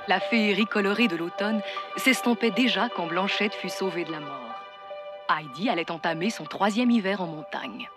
La féerie colorée de l'automne s'estompait déjà quand Blanchette fut sauvée de la mort. Heidi allait entamer son 3e hiver en montagne.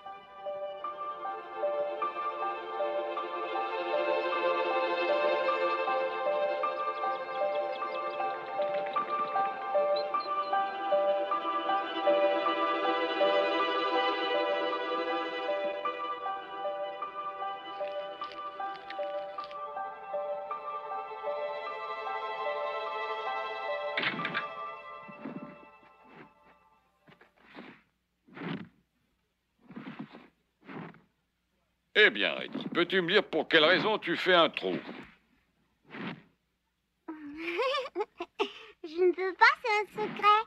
Eh bien, Heidi, peux-tu me dire pour quelle raison tu fais un trou? Je ne peux pas, c'est un secret.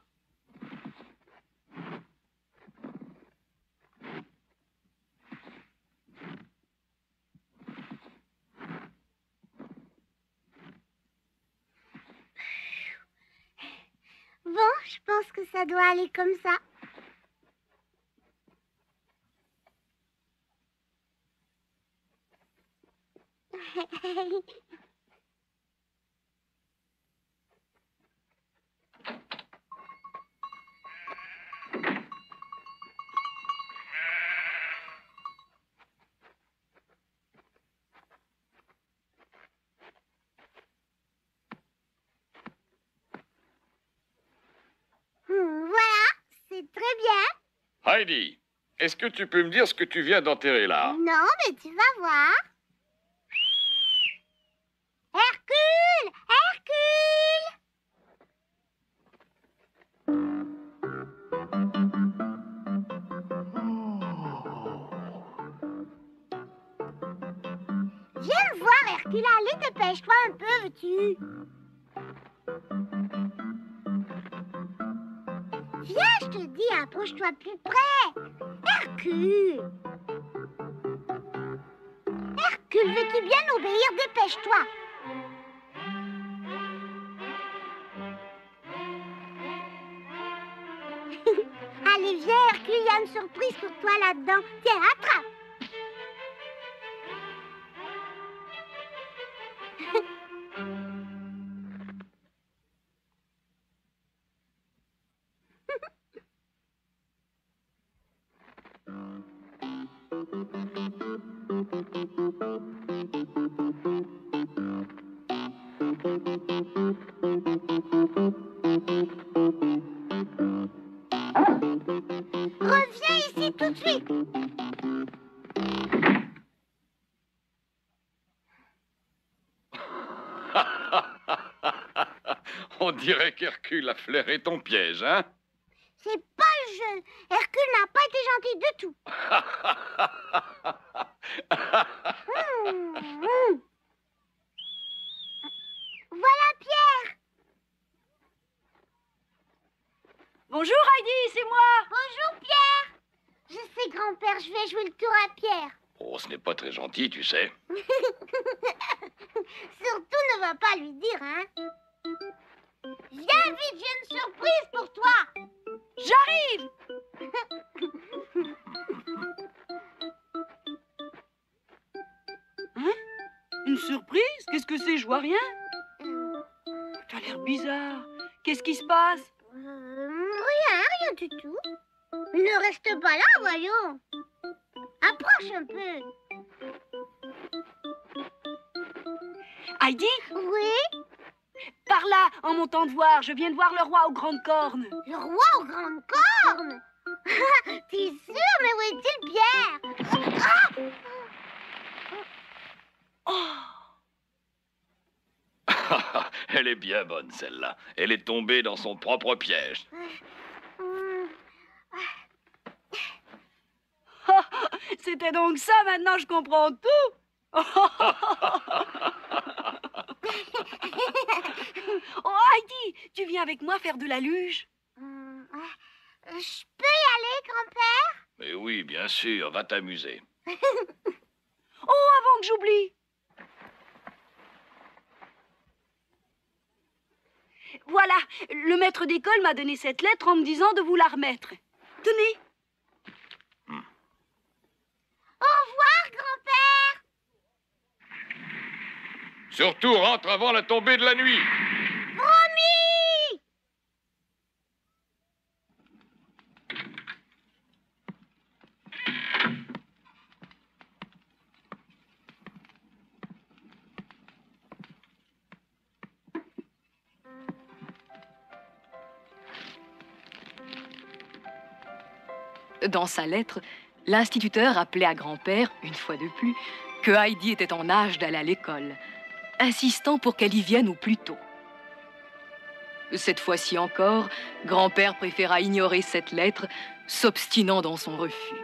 Bon, je pense que ça doit aller comme ça. Voilà, c'est très bien. Heidi, est-ce que tu peux me dire ce que tu viens d'enterrer là? Non, mais tu vas voir. Hercule! Hercule! Viens me voir, Hercule. Allez, dépêche-toi un peu, veux-tu? Viens, je te dis, approche-toi plus près. Hercule! Hercule, veux-tu bien obéir? Dépêche-toi. Allez, viens, Hercule, il y a une surprise pour toi là-dedans. Tiens, attrape. Reviens ici tout de suite. On dirait qu'Hercule a flairé ton piège, hein? C'est pas le jeu. Hercule n'a pas été gentil du tout. Voilà Pierre. Bonjour Heidi, c'est moi. Bonjour Pierre. Je sais grand-père, je vais jouer le tour à Pierre. Oh, ce n'est pas très gentil, tu sais. Surtout vas pas lui dire, hein? Viens vite, j'ai une surprise pour toi. J'arrive! Hein? Une surprise? Qu'est-ce que c'est? Je vois rien. T'as l'air bizarre. Qu'est-ce qui se passe? Rien du tout. Ne reste pas là, voyons. Approche un peu. Heidi? Oui? Par là, en montant de voir. Je viens de voir le roi aux grandes cornes. Le roi aux grandes cornes? T'es sûr, mais où est-il, Pierre? Elle est bien bonne, celle-là. Elle est tombée dans son propre piège. C'était donc ça, maintenant je comprends tout. Oh, Heidi, tu viens avec moi faire de la luge? Je peux y aller, grand-père? Mais oui, bien sûr, va t'amuser. Oh, avant que j'oublie. Voilà, le maître d'école m'a donné cette lettre en me disant de vous la remettre. Tenez. Au revoir, grand-père. Surtout, rentre avant la tombée de la nuit. Promis. Dans sa lettre, l'instituteur rappelait à grand-père, une fois de plus, que Heidi était en âge d'aller à l'école, insistant pour qu'elle y vienne au plus tôt. Cette fois-ci encore, grand-père préféra ignorer cette lettre, s'obstinant dans son refus.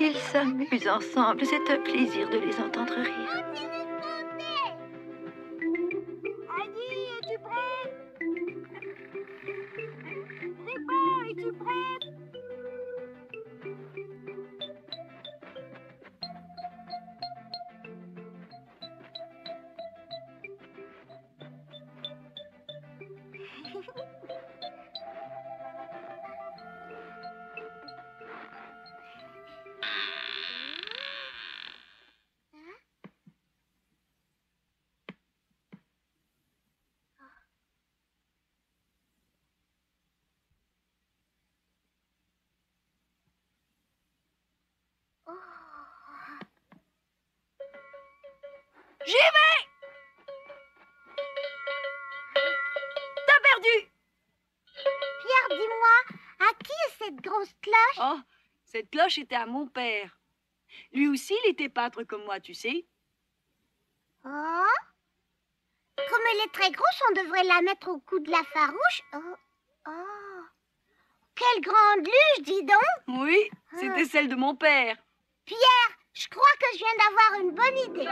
Ils s'amusent ensemble, c'est un plaisir de les entendre rire. Heidi, es-tu prête? Reba, es-tu prête? J'y vais! T'as perdu! Pierre, dis-moi, à qui est cette grosse cloche? Oh, cette cloche était à mon père. Lui aussi, il était pâtre comme moi, tu sais. Oh? Comme elle est très grosse, on devrait la mettre au cou de la farouche. Oh, oh. Quelle grande luge, dis donc! Oui, c'était celle de mon père. Pierre, je crois que je viens d'avoir une bonne idée.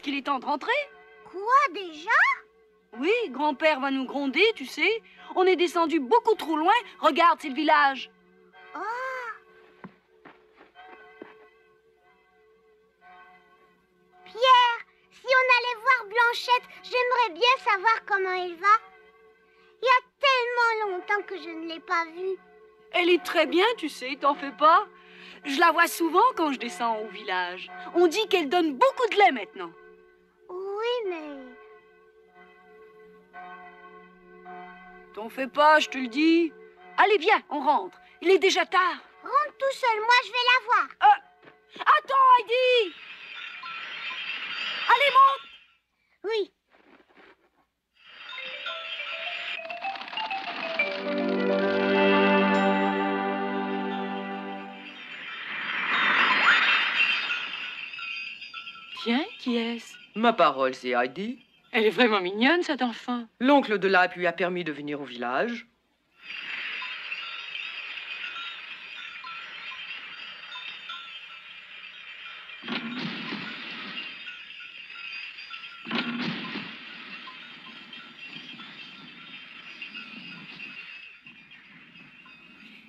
pense qu'il est temps de rentrer. Quoi, déjà? Oui, grand-père va nous gronder, tu sais. On est descendu beaucoup trop loin. Regarde, c'est le village. Oh! Pierre, si on allait voir Blanchette, j'aimerais bien savoir comment elle va. Il y a tellement longtemps que je ne l'ai pas vue. Elle est très bien, tu sais, t'en fais pas. Je la vois souvent quand je descends au village. On dit qu'elle donne beaucoup de lait maintenant. Oui, mais... T'en fais pas, je te le dis. Allez, viens, on rentre. Il est déjà tard. Rentre tout seul, moi je vais la voir. Attends, Heidi! Allez, monte! Oui. Tiens, qui est-ce? Ma parole, c'est Heidi. Elle est vraiment mignonne, cette enfant. L'oncle de Lape lui a permis de venir au village.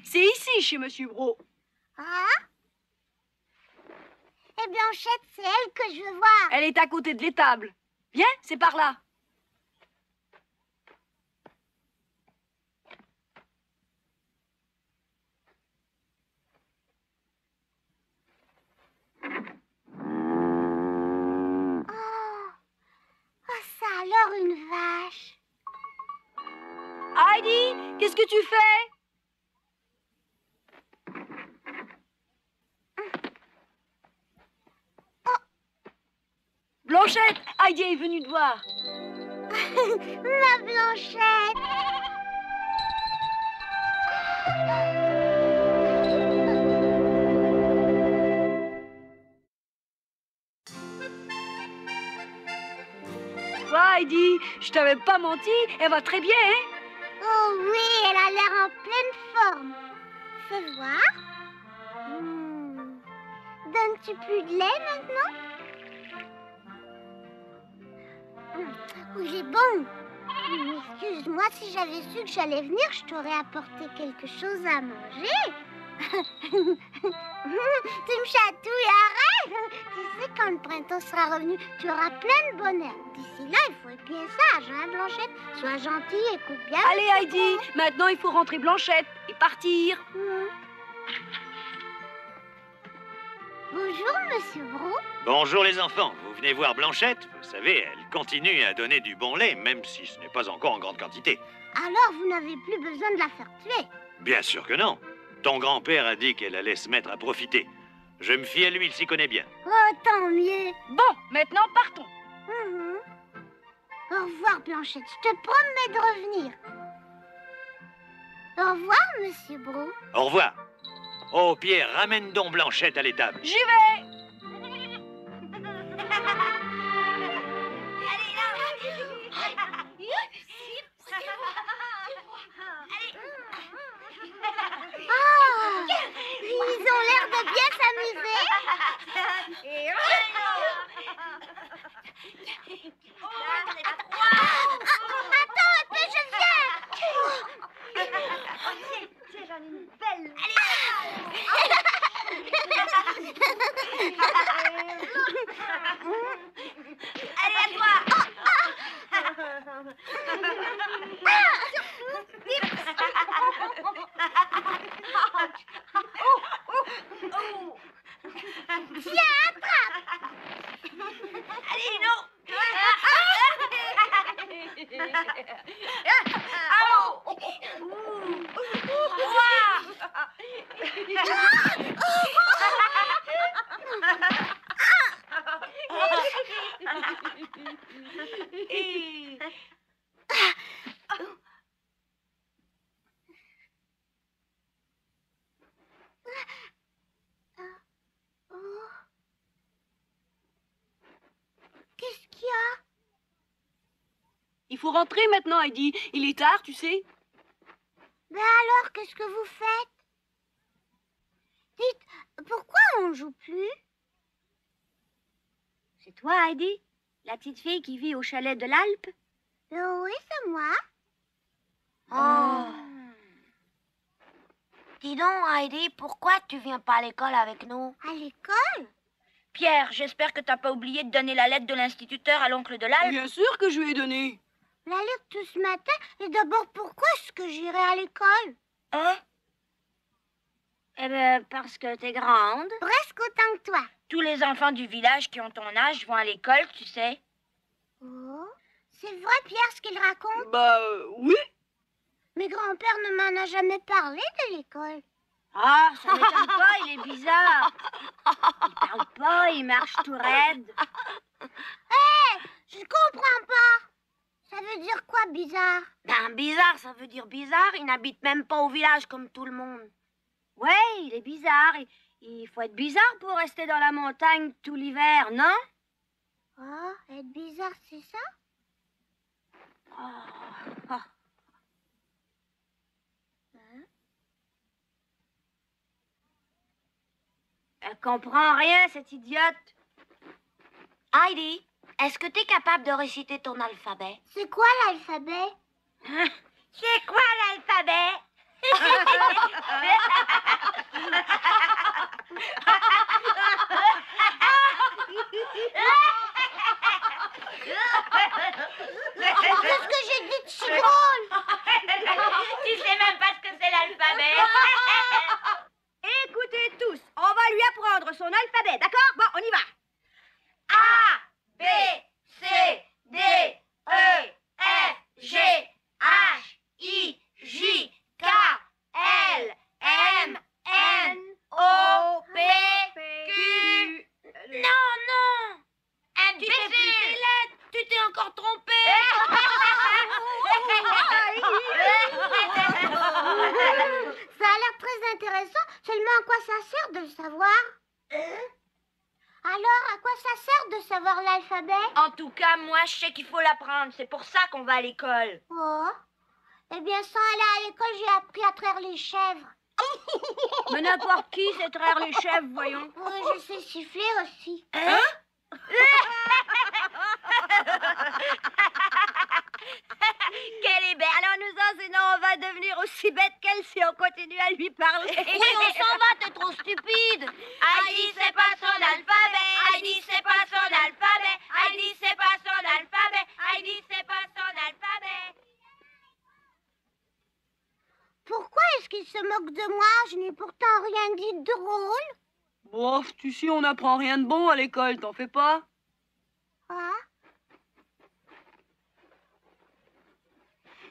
C'est ici, chez Monsieur Bro. Ah? Et Blanchette, c'est elle que je veux voir. Elle est à côté de l'étable. Viens, c'est par là. Oh, ça alors une vache. Heidi, qu'est-ce que tu fais? Blanchette, Heidi est venue te voir. Ma Blanchette. Toi, Heidi, je t'avais pas menti, elle va très bien, hein? Oh oui, elle a l'air en pleine forme. Fais voir. Donnes-tu plus de lait maintenant? Oui, il est bon. Excuse-moi, si j'avais su que j'allais venir, je t'aurais apporté quelque chose à manger. Tu me chatouilles, arrête. Tu sais, quand le printemps sera revenu, tu auras plein de bonheur. D'ici là, il faut être bien sage, hein, Blanchette? Sois gentille, écoute bien. Allez, Heidi, maintenant il faut rentrer Blanchette et partir. Bonjour, Monsieur Bro. Bonjour les enfants, vous venez voir Blanchette? Vous savez, elle continue à donner du bon lait, même si ce n'est pas encore en grande quantité. Alors, vous n'avez plus besoin de la faire tuer. Bien sûr que non. Ton grand-père a dit qu'elle allait se mettre à profiter. Je me fie à lui, il s'y connaît bien. Oh, tant mieux. Bon, maintenant partons. Au revoir, Blanchette. Je te promets de revenir. Au revoir, Monsieur Bro. Au revoir. Oh, Pierre, ramène donc Blanchette à l'étable. J'y vais. Oh, ils ont l'air de bien s'amuser. Attends un peu, je viens. Tiens, j'en ai une belle. Allez, à toi. Tiens, attrape. Allez, non. Qu'est-ce qu'il y a? Il faut rentrer maintenant, Heidi. Il est tard, tu sais. Ben alors, qu'est-ce que vous faites? Dites, pourquoi on joue plus? C'est toi, Heidi? La petite fille qui vit au chalet de l'Alpe? Oui, c'est moi. Oh. Dis donc, Heidi, pourquoi tu viens pas à l'école avec nous? À l'école? Pierre, j'espère que t'as pas oublié de donner la lettre de l'instituteur à l'oncle de l'Alpe. Bien sûr que je lui ai donné. La lettre de ce matin? Et d'abord, pourquoi est-ce que j'irai à l'école? Hein? Eh ben, parce que t'es grande. Presque autant que toi. Tous les enfants du village qui ont ton âge vont à l'école, tu sais. Oh, c'est vrai, Pierre, ce qu'il raconte? Bah, oui. Mais grand-père ne m'en a jamais parlé de l'école. Ah, ça m'étonne pas, il est bizarre. Il parle pas, il marche tout raide. Hé, je comprends pas. Ça veut dire quoi, bizarre? Ben, bizarre, ça veut dire bizarre. Il n'habite même pas au village comme tout le monde. Ouais, il est bizarre. Il faut être bizarre pour rester dans la montagne tout l'hiver, non? Oh, être bizarre, c'est ça? Oh. Elle comprend rien, cette idiote. Heidi, est-ce que t'es capable de réciter ton alphabet? C'est quoi l'alphabet? C'est quoi l'alphabet? Qu'est-ce que j'ai dit de si drôle? Tu sais même pas ce que c'est l'alphabet. Écoutez tous, on va lui apprendre son alphabet, d'accord? Bon, on y va. A, B, C, D, E, F, G, H, I, J, K, L, M, N, O, P, Q. Non, non. Tu t'es plus tes lettres, tu t'es encore trompé. Ça a l'air très intéressant, seulement à quoi ça sert de le savoir? Alors, à quoi ça sert de savoir l'alphabet? En tout cas, moi, je sais qu'il faut l'apprendre. C'est pour ça qu'on va à l'école. Oh, eh bien, sans aller à l'école, j'ai appris à traire les chèvres. Mais n'importe qui sait traire les chèvres, voyons. Oui, je sais siffler aussi. Hein? Quelle est belle. Alors nous enseignons, on va devenir aussi bête qu'elle si on continue à lui parler. Oui, on s'en va, t'es trop stupide. Heidi, c'est pas son alphabet. Heidi, c'est pas son alphabet. Heidi, c'est pas son alphabet. Heidi, c'est pas son alphabet. Pourquoi est-ce qu'il se moque de moi? Je n'ai pourtant rien dit de drôle. Bof, tu sais, on n'apprend rien de bon à l'école, t'en fais pas? Ah.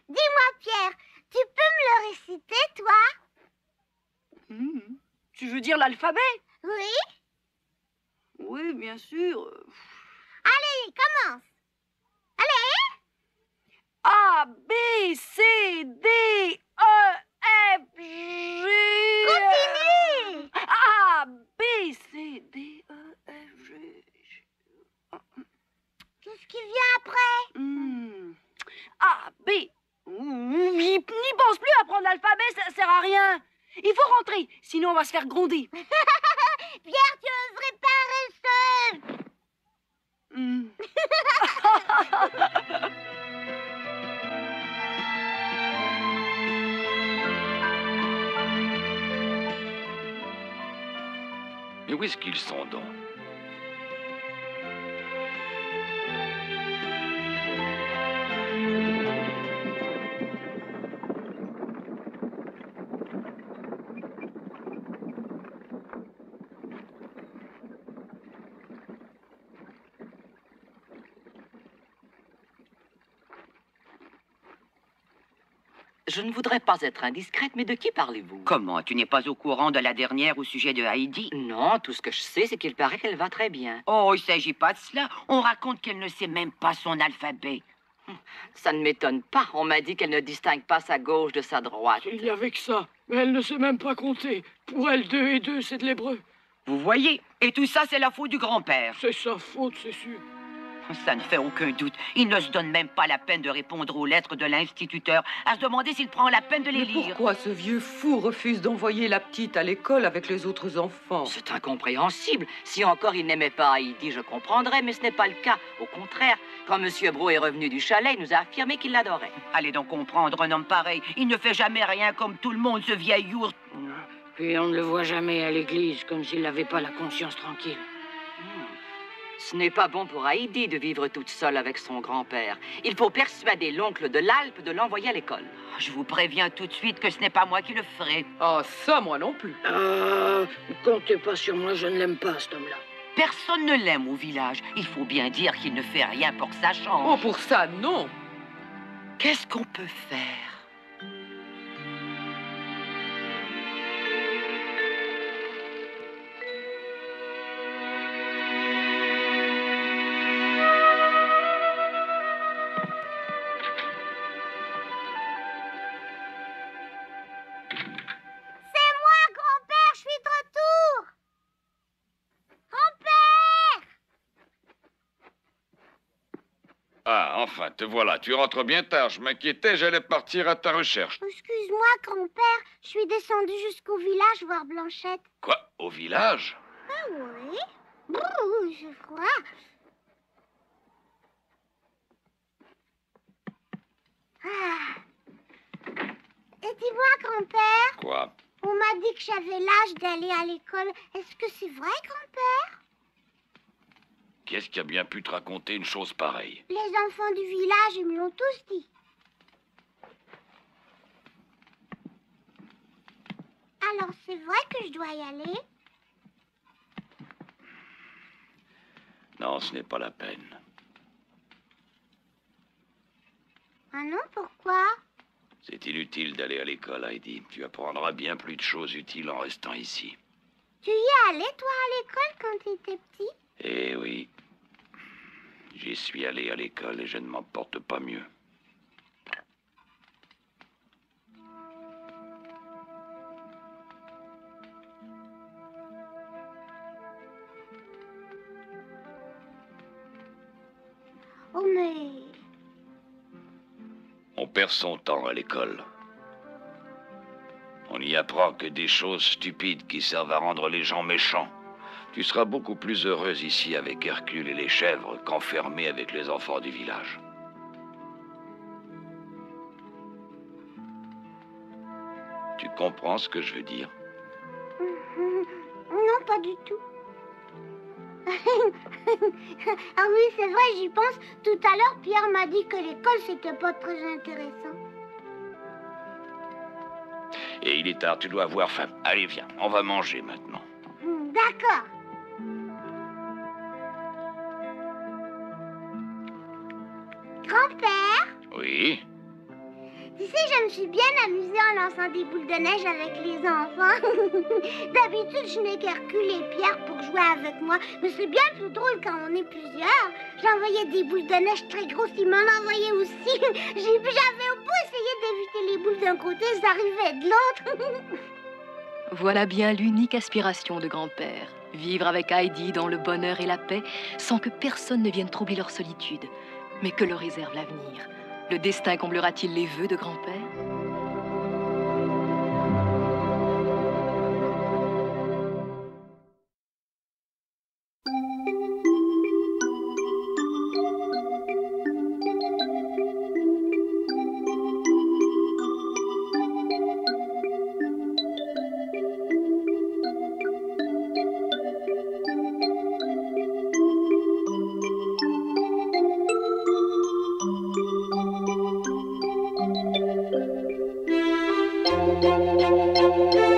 Dis-moi, Pierre, tu peux me le réciter, toi? Tu veux dire l'alphabet? Oui? Oui, bien sûr. Allez, commence. Allez! A, B, C, D, E, F, G. Continue! A, B, C, D, E, F, G. Qu'est-ce qui vient après? A, B. N'y pense plus à apprendre l'alphabet, ça sert à rien. Il faut rentrer, sinon on va se faire gronder. Pierre, tu oserais pas rester? Mais où est-ce qu'ils sont donc? Je ne voudrais pas être indiscrète, mais de qui parlez-vous? Comment? Tu n'es pas au courant de la dernière au sujet de Heidi? Non, tout ce que je sais, c'est qu'il paraît qu'elle va très bien. Oh, il ne s'agit pas de cela. On raconte qu'elle ne sait même pas son alphabet. Ça ne m'étonne pas. On m'a dit qu'elle ne distingue pas sa gauche de sa droite. Il y avait que ça. Mais elle ne sait même pas compter. Pour elle, 2 et 2, c'est de l'hébreu. Vous voyez? Et tout ça, c'est la faute du grand-père. C'est sa faute, c'est sûr. Ça ne fait aucun doute. Il ne se donne même pas la peine de répondre aux lettres de l'instituteur, à se demander s'il prend la peine de les Mais lire. pourquoi ce vieux fou refuse d'envoyer la petite à l'école avec les autres enfants? C'est incompréhensible. Si encore il n'aimait pas Heidi, je comprendrais, mais ce n'est pas le cas. Au contraire, quand M. Bro est revenu du chalet, il nous a affirmé qu'il l'adorait. Allez donc comprendre un homme pareil. Il ne fait jamais rien comme tout le monde, ce vieil ours. Puis on ne le voit jamais à l'église, comme s'il n'avait pas la conscience tranquille. Ce n'est pas bon pour Heidi de vivre toute seule avec son grand-père. Il faut persuader l'oncle de l'Alpe de l'envoyer à l'école. Je vous préviens tout de suite que ce n'est pas moi qui le ferai. Ah, ça, moi non plus. Comptez pas sur moi, je ne l'aime pas, cet homme-là. Personne ne l'aime au village. Il faut bien dire qu'il ne fait rien pour que ça change. Oh, pour ça, non. Qu'est-ce qu'on peut faire? Ah, enfin, te voilà. Tu rentres bien tard. Je m'inquiétais, j'allais partir à ta recherche. Excuse-moi, grand-père. Je suis descendue jusqu'au village voir Blanchette. Quoi? Au village? Ah oui? Brrr, j'ai froid. Ah. Et dis-moi, grand-père. Quoi? On m'a dit que j'avais l'âge d'aller à l'école. Est-ce que c'est vrai, grand-père? Qu'est-ce qui a bien pu te raconter une chose pareille? Les enfants du village, ils me l'ont tous dit. Alors, c'est vrai que je dois y aller? Non, ce n'est pas la peine. Ah non, pourquoi? C'est inutile d'aller à l'école, Heidi. Tu apprendras bien plus de choses utiles en restant ici. Tu y es allé, toi, à l'école, quand tu étais petit? Eh oui. J'y suis allé à l'école et je ne m'en porte pas mieux. Oh, mais... On perd son temps à l'école. On n'y apprend que des choses stupides qui servent à rendre les gens méchants. Tu seras beaucoup plus heureuse ici avec Hercule et les chèvres qu'enfermée avec les enfants du village. Tu comprends ce que je veux dire? Non, pas du tout. Ah oui, c'est vrai, j'y pense. Tout à l'heure, Pierre m'a dit que l'école, c'était pas très intéressant. Et il est tard, tu dois avoir faim. Allez, viens, on va manger maintenant. D'accord. Grand-père? Oui? Tu sais, je me suis bien amusée en lançant des boules de neige avec les enfants. D'habitude, je n'ai qu'Hercule et Pierre pour jouer avec moi. Mais c'est bien plus drôle quand on est plusieurs. J'envoyais des boules de neige très grosses, ils m'en envoyaient aussi. J'avais beau essayer d'éviter les boules d'un côté, ça arrivait de l'autre. Voilà bien l'unique aspiration de grand-père. Vivre avec Heidi dans le bonheur et la paix, sans que personne ne vienne troubler leur solitude. Mais que leur réserve l'avenir? Le destin comblera-t-il les vœux de grand-père? Thank you.